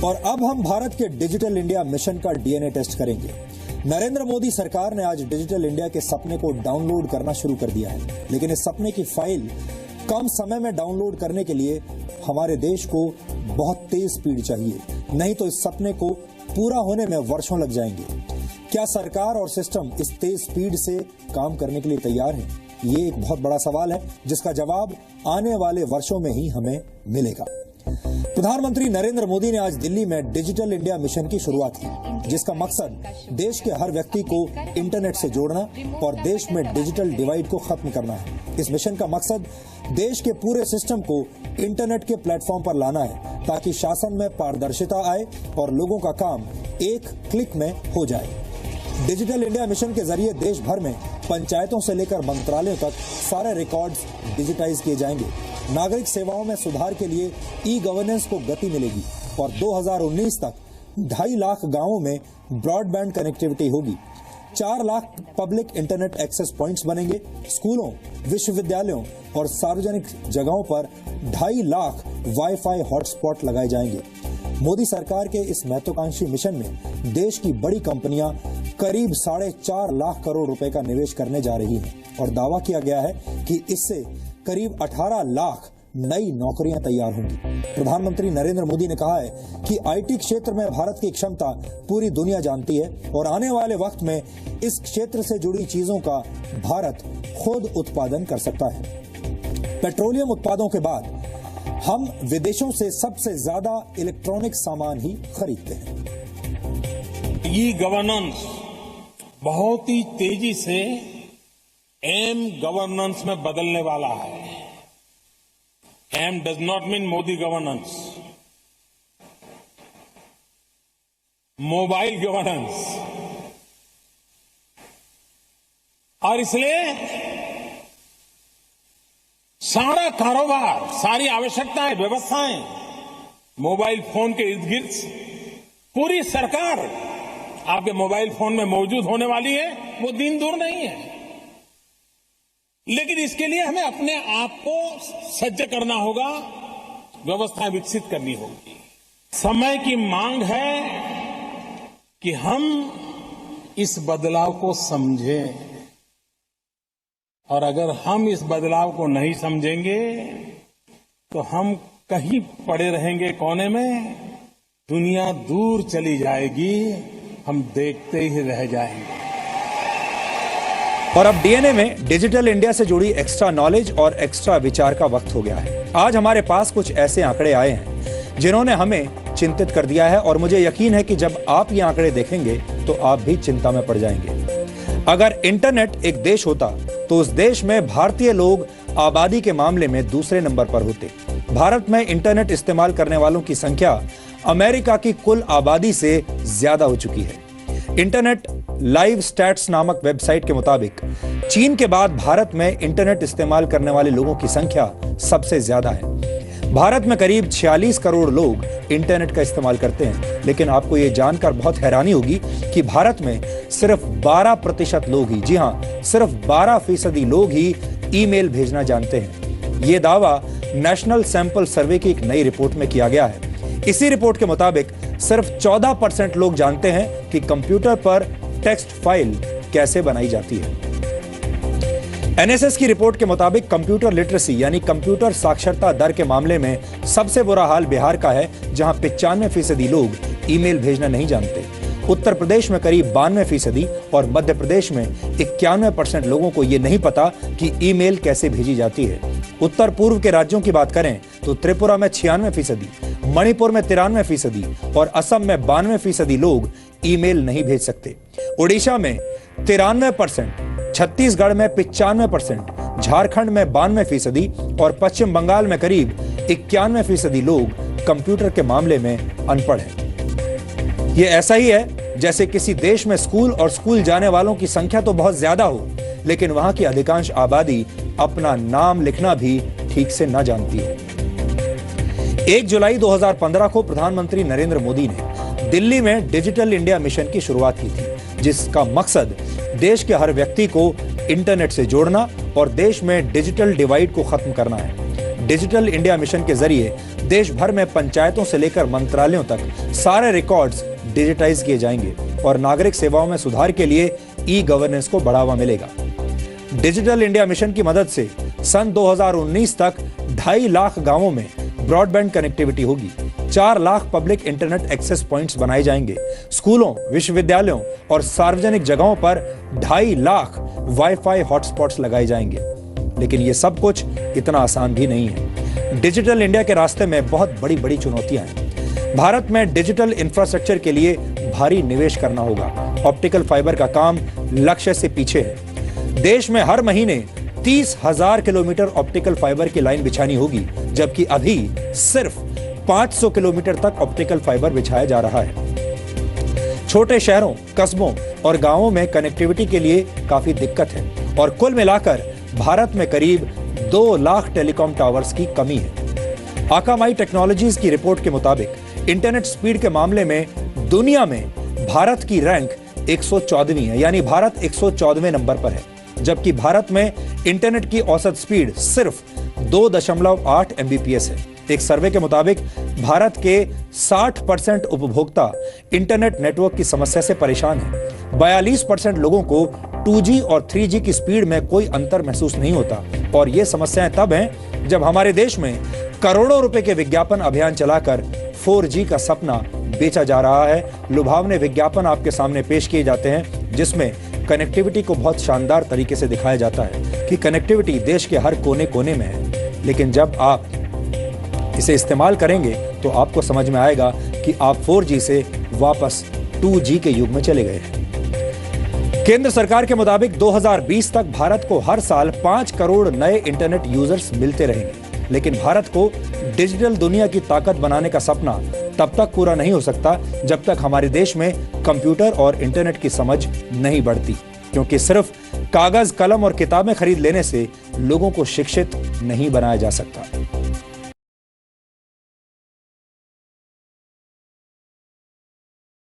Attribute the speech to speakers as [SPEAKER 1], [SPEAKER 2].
[SPEAKER 1] और अब हम भारत के डिजिटल इंडिया मिशन का डीएनए टेस्ट करेंगे। नरेंद्र मोदी सरकार ने आज डिजिटल इंडिया के सपने को डाउनलोड करना शुरू कर दिया है, लेकिन इस सपने की फाइल कम समय में डाउनलोड करने के लिए हमारे देश को बहुत तेज स्पीड चाहिए, नहीं तो इस सपने को पूरा होने में वर्षों लग जाएंगे। क्या सरकार और सिस्टम इस तेज स्पीड से काम करने के लिए तैयार है? ये एक बहुत बड़ा सवाल है, जिसका जवाब आने वाले वर्षों में ही हमें मिलेगा। प्रधानमंत्री नरेंद्र मोदी ने आज दिल्ली में डिजिटल इंडिया मिशन की शुरुआत की, जिसका मकसद देश के हर व्यक्ति को इंटरनेट से जोड़ना और देश में डिजिटल डिवाइड को खत्म करना है। इस मिशन का मकसद देश के पूरे सिस्टम को इंटरनेट के प्लेटफॉर्म पर लाना है, ताकि शासन में पारदर्शिता आए और लोगों का काम एक क्लिक में हो जाए। डिजिटल इंडिया मिशन के जरिए देश भर में पंचायतों से लेकर मंत्रालयों तक सारे रिकॉर्ड्स डिजिटाइज किए जाएंगे। नागरिक सेवाओं में सुधार के लिए ई गवर्नेंस को गति मिलेगी और 2019 तक 2.5 लाख गांवों में ब्रॉडबैंड कनेक्टिविटी होगी। 4 lakh public internet access points बनेंगे। स्कूलों, विश्वविद्यालयों और सार्वजनिक जगहों पर 2.5 लाख वाईफाई हॉटस्पॉट लगाए जाएंगे। मोदी सरकार के इस महत्वाकांक्षी मिशन में देश की बड़ी कंपनियां करीब 4.5 लाख करोड़ रुपए का निवेश करने जा रही हैं और दावा किया गया है कि इससे करीब 18 लाख नई नौकरियां तैयार होंगी। प्रधानमंत्री नरेंद्र मोदी ने कहा है कि आईटी क्षेत्र में भारत की क्षमता पूरी दुनिया जानती है और आने वाले वक्त में इस क्षेत्र से जुड़ी चीजों का भारत खुद उत्पादन कर सकता है। पेट्रोलियम उत्पादों के बाद हम विदेशों से सबसे ज्यादा इलेक्ट्रॉनिक सामान ही खरीदते हैं।
[SPEAKER 2] ई गवर्नेंस बहुत ही तेजी से एम गवर्नेंस में बदलने वाला है। M does not mean Modi governance, mobile governance. और इसलिए सारा कारोबार, सारी आवश्यकताएं, व्यवस्थाएं मोबाइल फोन के इर्द गिर्द, पूरी सरकार आपके मोबाइल फोन में मौजूद होने वाली है। वो दिन दूर नहीं है, लेकिन इसके लिए हमें अपने आप को सज्ज करना होगा, व्यवस्थाएं विकसित करनी होगी। समय की मांग है कि हम इस बदलाव को समझें, और अगर हम इस बदलाव को नहीं समझेंगे तो हम कहीं पड़े रहेंगे कोने में, दुनिया दूर चली जाएगी, हम देखते ही रह जाएंगे।
[SPEAKER 1] और अब डीएनए में डिजिटल इंडिया से जुड़ी एक्स्ट्रा नॉलेज और एक्स्ट्रा विचार का वक्त हो गया है। आज हमारे पास कुछ ऐसे आंकड़े आए हैं जिन्होंने हमें चिंतित कर दिया है, और मुझे यकीन है कि जब आप ये आंकड़े देखेंगे तो आप भी चिंता में पड़ जाएंगे। अगर इंटरनेट एक देश होता तो उस देश में भारतीय लोग आबादी के मामले में दूसरे नंबर पर होते। भारत में इंटरनेट इस्तेमाल करने वालों की संख्या अमेरिका की कुल आबादी से ज्यादा हो चुकी है। इंटरनेट लाइव स्टैट्स नामक वेबसाइट के मुताबिक चीन के बाद भारत में इंटरनेट इस्तेमाल करने वाले लोगों की संख्या सबसे ज्यादा है। भारत में करीब 46 करोड़ लोग इंटरनेट का इस्तेमाल करते हैं, लेकिन आपको यह जानकर बहुत हैरानी होगी कि भारत में सिर्फ 12% लोग ही, जी हां, सिर्फ 12% लोग ही ईमेल भेजना जानते हैं। यह दावा नेशनल सैंपल सर्वे की एक नई रिपोर्ट में किया गया है। इसी रिपोर्ट के मुताबिक सिर्फ 14% लोग जानते हैं कि कंप्यूटर पर टेक्स्ट फाइल कैसे बनाई जाती है। एनएसएस की रिपोर्ट के मुताबिक कंप्यूटर लिटरेसी यानी कंप्यूटर साक्षरता दर के मामले में सबसे बुरा हाल बिहार का है, जहां 95% लोग ईमेल भेजना नहीं जानते। उत्तर प्रदेश में करीब 92% और मध्य प्रदेश में 91% लोगों को यह नहीं पता कि ईमेल कैसे भेजी जाती है। उत्तर पूर्व के राज्यों की बात करें तो त्रिपुरा में 96%, मणिपुर में 93% और असम में 92% लोग ईमेल नहीं भेज सकते। ओडिशा में 93%, छत्तीसगढ़ में 95%, झारखंड में 92% और पश्चिम बंगाल में करीब 91% लोग कंप्यूटर के मामले में अनपढ़ हैं। यह ऐसा ही है जैसे किसी देश में स्कूल और स्कूल जाने वालों की संख्या तो बहुत ज्यादा हो, लेकिन वहां की अधिकांश आबादी अपना नाम लिखना भी ठीक से न जानती हो। 1 जुलाई 2015 को प्रधानमंत्री नरेंद्र मोदी ने दिल्ली में डिजिटल इंडिया मिशन की शुरुआत की थी, जिसका मकसद देश के हर व्यक्ति को इंटरनेट से जोड़ना और देश में डिजिटल डिवाइड को खत्म करना है। डिजिटल इंडिया मिशन के जरिए देश भर में पंचायतों से लेकर मंत्रालयों तक सारे रिकॉर्ड्स डिजिटाइज किए जाएंगे और नागरिक सेवाओं में सुधार के लिए ई गवर्नेंस को बढ़ावा मिलेगा। डिजिटल इंडिया मिशन की मदद से सन 2019 तक 2.5 लाख गांवों में ब्रॉडबैंड कनेक्टिविटी होगी। 4 lakh public internet access points बनाए जाएंगे। स्कूलों, विश्वविद्यालयों और सार्वजनिक जगहों पर 2.5 लाख वाईफाई हॉटस्पॉट्स लगाए जाएंगे। लेकिन यह सब कुछ इतना आसान भी नहीं है। डिजिटल इंडिया के रास्ते में बहुत बड़ी बड़ी चुनौतियां हैं। भारत में डिजिटल इंफ्रास्ट्रक्चर के लिए भारी निवेश करना होगा। ऑप्टिकल फाइबर का काम लक्ष्य से पीछे है। देश में हर महीने 30,000 किलोमीटर ऑप्टिकल फाइबर की लाइन बिछानी होगी, जबकि अभी सिर्फ 500 किलोमीटर तक ऑप्टिकल फाइबर बिछाया जा रहा है। छोटे शहरों, कस्बों और गांवों में कनेक्टिविटी के लिए काफी दिक्कत है और कुल मिलाकर भारत में करीब 2 लाख टेलीकॉम टावर्स की कमी है। आकामाई टेक्नोलॉजीज की रिपोर्ट के मुताबिक इंटरनेट स्पीड के मामले में दुनिया में भारत की रैंक 114वीं है, यानी भारत 114वें नंबर पर है, जबकि भारत में इंटरनेट की औसत स्पीड सिर्फ 2.8 MBPS है। एक सर्वे के मुताबिक भारत के 60% उपभोक्ता इंटरनेट नेटवर्क की समस्या से परेशान हैं। 42% लोगों को 2G और 3G की स्पीड में कोई अंतर महसूस नहीं होता और ये समस्याएं तब हैं जब हमारे देश में करोड़ों रुपए के विज्ञापन अभियान चलाकर 4G का सपना बेचा जा रहा है। लुभावने विज्ञापन आपके सामने पेश किए जाते हैं जिसमें कनेक्टिविटी को बहुत शानदार तरीके से दिखाया जाता है कि कनेक्टिविटी देश के हर कोने कोने में है, लेकिन जब आप इसे इस्तेमाल करेंगे तो आपको समझ में आएगा कि आप 4G से वापस 2G के युग में चले गए हैं। केंद्र सरकार के मुताबिक 2020 तक भारत को हर साल 5 करोड़ नए इंटरनेट यूजर्स मिलते रहेंगे, लेकिन भारत को डिजिटल दुनिया की ताकत बनाने का सपना तब तक पूरा नहीं हो सकता जब तक हमारे देश में कंप्यूटर और इंटरनेट की समझ नहीं बढ़ती, क्योंकि सिर्फ कागज, कलम और किताबें खरीद लेने से लोगों को शिक्षित नहीं बनाया जा सकता।